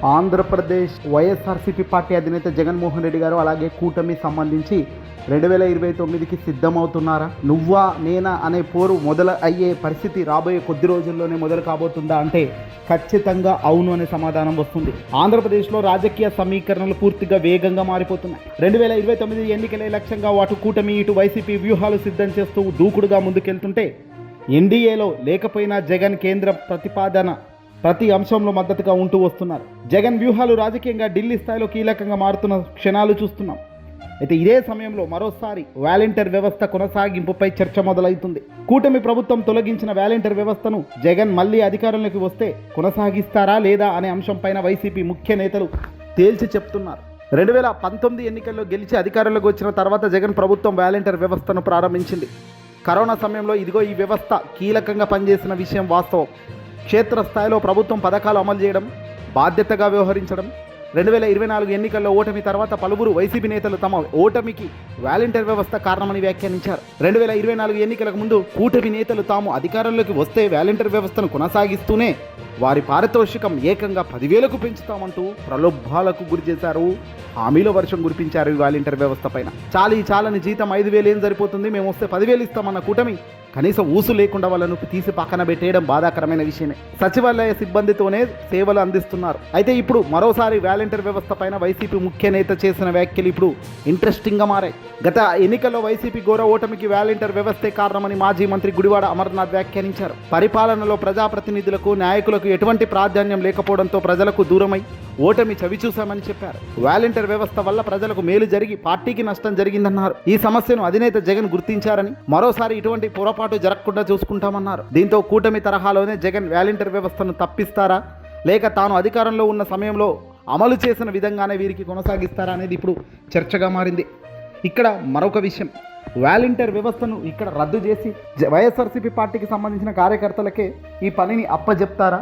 Andhra Pradesh YSRCP party అధినేత జగన్మోహన్ రెడ్డి గారు అలాగే కూటమి సంబంధించి 2029కి సిద్ధమవుతున్నారా? నువ్వా నేనా అనే పోరు మొదలు అయ్యే పరిస్థితి రాబోయే కొద్ది రోజుల్లోనే మొదలు కాబోతుందా అంటే ఖచ్చితంగా అవును అనే సమాధానం వస్తుంది. ఆంధ్రప్రదేశ్లో రాజకీయ సమీకరణలు పూర్తిగా వేగంగా మారిపోతున్నాయి. 2029 ఎన్నికలే లక్ష్యంగా అటు కూటమి ఇటు వైసీపీ వ్యూహాలు సిద్ధం చేస్తూ దూకుడుగా ముందుకెళ్తుంటే ఎన్డీఏలో లేకపోయినా జగన్ కేంద్ర ప్రతిపాదన ప్రతి అంశంలో మద్దతుగా ఉంటూ వస్తున్నారు. జగన్ వ్యూహాలు రాజకీయంగా ఢిల్లీ స్థాయిలో కీలకంగా మారుతున్న క్షణాలు చూస్తున్నాం. అయితే ఇదే సమయంలో మరోసారి వాలంటీర్ వ్యవస్థ కొనసాగింపుపై చర్చ మొదలవుతుంది. కూటమి ప్రభుత్వం తొలగించిన వాలంటీర్ వ్యవస్థను జగన్ మళ్ళీ అధికారంలోకి వస్తే కొనసాగిస్తారా లేదా అనే అంశంపైన వైసీపీ ముఖ్య నేతలు తేల్చి చెప్తున్నారు. 2019 ఎన్నికల్లో గెలిచి అధికారంలోకి వచ్చిన తర్వాత జగన్ ప్రభుత్వం వాలంటీర్ వ్యవస్థను ప్రారంభించింది. కరోనా సమయంలో ఇదిగో ఈ వ్యవస్థ కీలకంగా పనిచేసిన విషయం వాస్తవం. క్షేత్రస్థాయిలో ప్రభుత్వం పథకాలు అమలు చేయడం, బాధ్యతగా వ్యవహరించడం. 2024 ఎన్నికల్లో ఓటమి తర్వాత పలువురు వైసీపీ నేతలు తమ ఓటమికి వాలంటీర్ వ్యవస్థ కారణమని వ్యాఖ్యానించారు. 2024 ఎన్నికలకు ముందు కూటమి నేతలు తాము అధికారంలోకి వస్తే వాలంటీర్ వ్యవస్థను కొనసాగిస్తూనే వారి పారితోషికం ఏకంగా 10,000కు పెంచుతామంటూ ప్రలోభాలకు గురి చేశారు. హామీల వర్షం కురిపించారు ఈ వాలంటీర్ వ్యవస్థ పైన. చాలని జీతం 5,000 ఏం సరిపోతుంది, మేము వస్తే 10,000 ఇస్తామన్న కూటమి కనీసం ఊసు లేకుండా వాళ్ళను తీసి పక్కన పెట్టేయడం బాధాకరమైన విషయమే. సచివాలయ సిబ్బందితోనే సేవలు అందిస్తున్నారు. అయితే ఇప్పుడు మరోసారి వాలంటీర్ వ్యవస్థ పైన వైసీపీ ముఖ్య నేత చేసిన వ్యాఖ్యలు ఇప్పుడు ఇంట్రెస్టింగ్గా మారాయి. గత ఎన్నికల్లో వైసీపీ ఘోర ఓటమికి వాలంటీర్ వ్యవస్థే కారణమని మాజీ మంత్రి గుడివాడ అమర్నాథ్ వ్యాఖ్యానించారు. పరిపాలనలో ప్రజాప్రతినిధులకు నాయకులకు ఎటువంటి ప్రాధాన్యం లేకపోవడంతో ప్రజలకు దూరమై ఓటమి చవిచూశామని చెప్పారు. వాలంటీర్ వ్యవస్థ వల్ల ప్రజలకు మేలు జరిగి పార్టీకి నష్టం జరిగిందన్నారు. ఈ సమస్యను అధినేత జగన్ గుర్తించారని మరోసారి ఇటువంటి పొరపాటు జరగకుండా చూసుకుంటామన్నారు. దీంతో కూటమి తరహాలోనే జగన్ వాలంటీర్ వ్యవస్థను తప్పిస్తారా లేక తాను అధికారంలో ఉన్న సమయంలో అమలు చేసిన విధంగానే వీరికి కొనసాగిస్తారా అనేది ఇప్పుడు చర్చగా మారింది. ఇక్కడ మరొక విషయం, వాలంటీర్ వ్యవస్థను ఇక్కడ రద్దు చేసి వైఎస్ఆర్సీపీ పార్టీకి సంబంధించిన కార్యకర్తలకే ఈ పనిని అప్పజెప్తారా?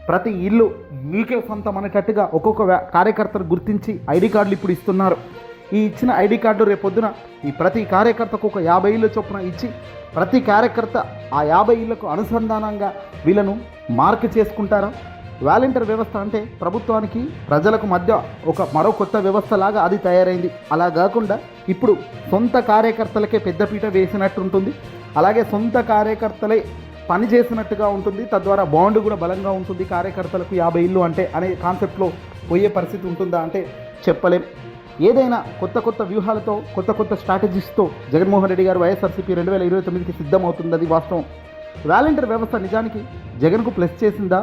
ప్రతి ఇల్లు మీకే సొంతం అనేటట్టుగా ఒక్కొక్క కార్యకర్తను గుర్తించి ఐడి కార్డులు ఇప్పుడు ఇస్తున్నారు. ఈ ఇచ్చిన ఐడి కార్డు రేపొద్దున ఈ ప్రతి కార్యకర్తకు ఒక 50 ఇళ్ళ చొప్పున ఇచ్చి ప్రతి కార్యకర్త ఆ 50 ఇళ్లకు అనుసంధానంగా వీళ్ళను మార్క్ చేసుకుంటారా? వాలంటీర్ వ్యవస్థ అంటే ప్రభుత్వానికి ప్రజలకు మధ్య ఒక మరో కొత్త వ్యవస్థ లాగా అది తయారైంది. అలా కాకుండా ఇప్పుడు సొంత కార్యకర్తలకే పెద్దపీట వేసినట్టు ఉంటుంది. అలాగే సొంత కార్యకర్తలే పని చేసినట్టుగా ఉంటుంది. తద్వారా బాండ్ కూడా బలంగా ఉంటుంది. కార్యకర్తలకు 50 ఇళ్ళు అంటే అనే కాన్సెప్ట్లో పోయే పరిస్థితి ఉంటుందా అంటే చెప్పలేం. ఏదైనా కొత్త వ్యూహాలతో కొత్త స్ట్రాటజీస్తో జగన్మోహన్ రెడ్డి గారు వైఎస్ఆర్సీపీ 2029కి సిద్ధమవుతుంది. అది వాస్తవం. వాలంటీర్ వ్యవస్థ నిజానికి జగన్కు ప్లస్ చేసిందా?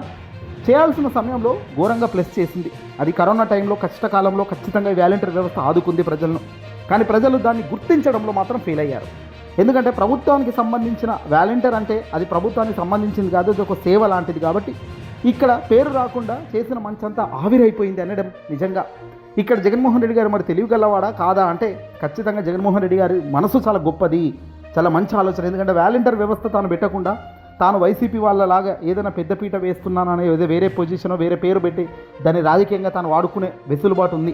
చేయాల్సిన సమయంలో ఘోరంగా ప్లస్ చేసింది. అది కరోనా టైంలో కష్టకాలంలో ఖచ్చితంగా వాలంటీర్ వ్యవస్థ ఆదుకుంది ప్రజలను. కానీ ప్రజలు దాన్ని గుర్తించడంలో మాత్రం ఫెయిల్ అయ్యారు. ఎందుకంటే ప్రభుత్వానికి సంబంధించిన వాలంటీర్ అంటే అది ప్రభుత్వానికి సంబంధించింది కాదు, అది ఒక సేవ లాంటిది. కాబట్టి ఇక్కడ పేరు రాకుండా చేసిన మంచంతా ఆవిరైపోయింది అనడం నిజంగా. ఇక్కడ జగన్మోహన్ రెడ్డి గారు మరి తెలివిగలవాడా కాదా అంటే ఖచ్చితంగా జగన్మోహన్ రెడ్డి గారి మనసు చాలా గొప్పది, చాలా మంచి ఆలోచన. ఎందుకంటే వాలంటీర్ వ్యవస్థ తాను పెట్టకుండా తాను వైసీపీ వాళ్ళలాగా ఏదైనా పెద్దపీట వేస్తున్నాననే ఏదో వేరే పొజిషనో వేరే పేరు పెట్టి దాన్ని రాజకీయంగా తాను వాడుకునే వెసులుబాటు ఉంది.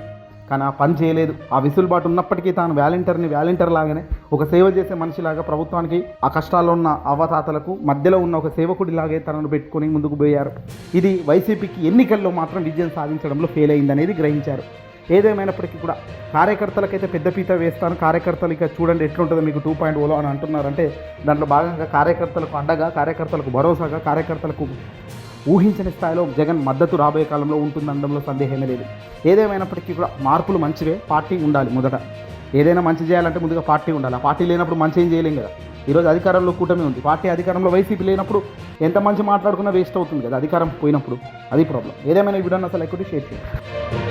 కానీ ఆ పని చేయలేదు. ఆ వెసులుబాటు ఉన్నప్పటికీ తాను వాలంటీర్ లాగానే ఒక సేవ చేసే మనిషిలాగా ప్రభుత్వానికి ఆ కష్టాల్లో ఉన్న అవతాతలకు మధ్యలో ఉన్న ఒక సేవకుడిలాగే తనను పెట్టుకొని ముందుకు పోయారు. ఇది వైసీపీకి ఎన్నికల్లో మాత్రం విజయం సాధించడంలో ఫెయిల్ అయిందనేది గ్రహించారు. ఏదేమైనప్పటికీ కూడా కార్యకర్తలకైతే పెద్దపీట వేస్తాను, కార్యకర్తలు ఇక చూడండి ఎట్లుంటుందో మీకు 2.0 అని అంటున్నారంటే దాంట్లో భాగంగా కార్యకర్తలకు అండగా, కార్యకర్తలకు భరోసాగా, కార్యకర్తలకు ఊహించని స్థాయిలో జగన్ మద్దతు రాబోయే కాలంలో ఉంటుందనడంలో సందేహమే లేదు. ఏదేమైనప్పటికీ కూడా మార్పులు మంచివే. పార్టీ ఉండాలి. మొదట ఏదైనా మంచి చేయాలంటే ముందుగా పార్టీ ఉండాలి. ఆ పార్టీ లేనప్పుడు మంచి ఏం చేయలేం కదా. ఈరోజు అధికారంలో కూటమి ఉంది, పార్టీ అధికారంలో వైసీపీ లేనప్పుడు ఎంత మంచి మాట్లాడుకున్నా వేస్ట్ అవుతుంది కదా అధికారం పోయినప్పుడు. అది ప్రాబ్లం. ఏదేమైనా ఈ వీడియోని అసలు ఎక్కువ షేర్ చేయండి.